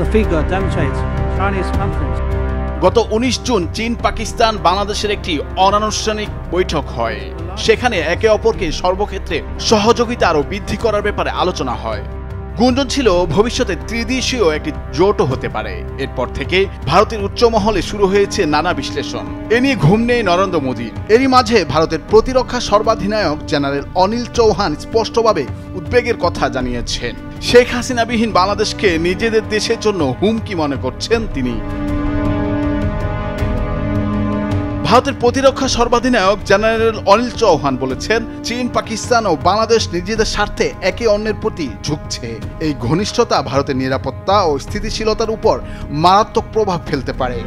The figure demonstrates Chinese confidence. গত ১৯ June চীন পাকিস্তান বাংলাদেশের একটি অনানুষ্ঠানিক বৈঠক হয়। সেখানে একে অপরকে সর্বক্ষেত্রে সহযোগিতা আরও বৃদ্ধি করার ব্যাপারে আলোচনা হয়। গুঞ্জন ছিল ভবিষ্যতে ত্রিদেশীয় একটি জোটও হতে পারে। এরপর থেকে ভারতের উচ্চ মহলে শুরু হয়েছে নানা বিশ্লেষণ। এ নিয়ে ঘুম নেই নরেন্দ্র মোদীর। এরই মাঝে ভারতের প্রতিরক্ষা সর্বাধিনায়ক জেনারেল অনিল চৌহান স্পষ্টভাবে উদ্বেগের কথা জানিয়েছেন। শেখ হাসিনাবিহীন বাংলাদেশকে নিজেদের দেশের জন্য হুমকি মনে করছেন তিনি। ভারতের প্রতিরক্ষা সর্বাধিনায়ক জেনারেল অনিল চৌহান বলেছেন, চীন পাকিস্তান ও বাংলাদেশ নিজেদের স্বার্থে একে অন্যের প্রতি ঝুঁকছে। এই ঘনিষ্ঠতা ভারতের নিরাপত্তা ও স্থিতিশীলতার উপর মারাত্মক প্রভাব ফেলতে পারে।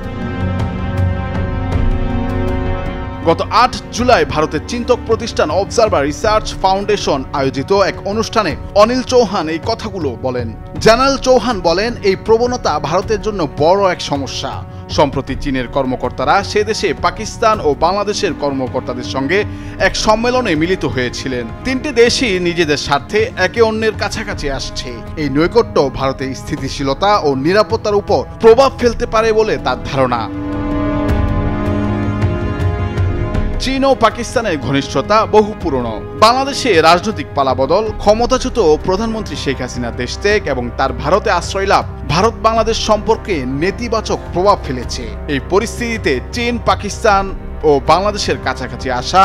গত ৮ জুলাই ভারতের চিন্তক প্রতিষ্ঠান অবজারভার রিসার্চ ফাউন্ডেশন আয়োজিত এক অনুষ্ঠানে অনিল চৌহান এই কথাগুলো বলেন। জেনারেল চৌহান বলেন, এই প্রবণতা ভারতের জন্য বড় এক সমস্যা। সম্প্রতি চীনের কর্মকর্তারা সে দেশে পাকিস্তান ও বাংলাদেশের কর্মকর্তাদের সঙ্গে এক সম্মেলনে মিলিত হয়েছিলেন। তিনটি দেশই নিজেদের স্বার্থে একে অন্যের কাছাকাছি আসছে। এই নৈকট্য ভারতের স্থিতিশীলতা ও নিরাপত্তার উপর প্রভাব ফেলতে পারে বলে তার ধারণা। চীন ও পাকিস্তানের ঘনিষ্ঠতা বহু পুরনো। বাংলাদেশে রাজনৈতিক পালাবদল, ক্ষমতাচ্যুত প্রধানমন্ত্রী শেখ হাসিনা দেশত্যাগ এবং তার ভারতে আশ্রয় লাভ ভারত বাংলাদেশ সম্পর্কে নেতিবাচক প্রভাব ফেলেছে। এই পরিস্থিতিতে চীন, পাকিস্তান ও বাংলাদেশের কাছাকাছি আসা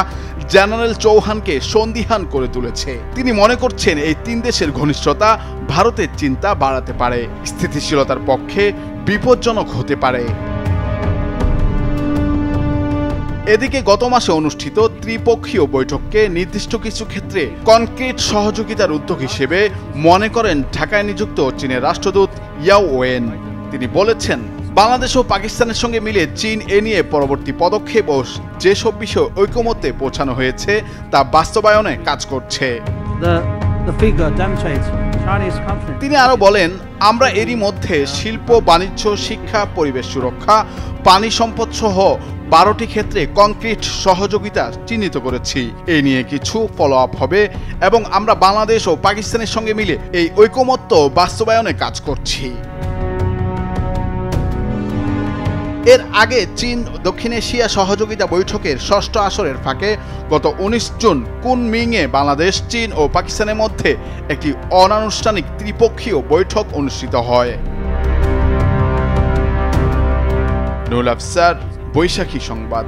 জেনারেল চৌহানকে সন্দিহান করে তুলেছে। তিনি মনে করছেন এই তিন দেশের ঘনিষ্ঠতা ভারতের চিন্তা বাড়াতে পারে, স্থিতিশীলতার পক্ষে বিপজ্জনক হতে পারে। এদিকে গত মাসে অনুষ্ঠিত ত্রিপক্ষীয় বৈঠককে নির্দিষ্ট কিছু ক্ষেত্রে কনক্রিট সহযোগিতার উদ্যোগ হিসেবে মনে করেন ঢাকায় নিযুক্ত চীনের রাষ্ট্রদূত ইয়াও ওয়েন। তিনি বলেছেন, বাংলাদেশ ও পাকিস্তানের সঙ্গে মিলে চীন এ নিয়ে পরবর্তী পদক্ষেপ ও যেসব বিষয় ঐকমত্যে পৌঁছানো হয়েছে তা বাস্তবায়নে কাজ করছে। The figure demonstrates Chinese confidence. তিনি আরো বলেন, আমরা এরই মধ্যে শিল্প, বাণিজ্য, শিক্ষা, পরিবেশ সুরক্ষা, পানি সম্পদ সহ 12টি ক্ষেত্রে কনক্রিট সহযোগিতা চিহ্নিত করেছি। এই নিয়ে কিছু ফলো আপ হবে এবং আমরা বাংলাদেশ ও পাকিস্তানের সঙ্গে মিলে এই ঐকমত্য বাস্তবায়নে কাজ করছি। এর আগে চীন দক্ষিণ এশিয়া সহযোগিতা বৈঠকের ষষ্ঠ আসরের ফাঁকে গত ১৯ জুন কুনমিংয়ে বাংলাদেশ, চীন ও পাকিস্তানের মধ্যে একটি অনানুষ্ঠানিক ত্রিপক্ষীয় বৈঠক অনুষ্ঠিত হয়। নুরুল আফসার, বৈশাখী সংবাদ।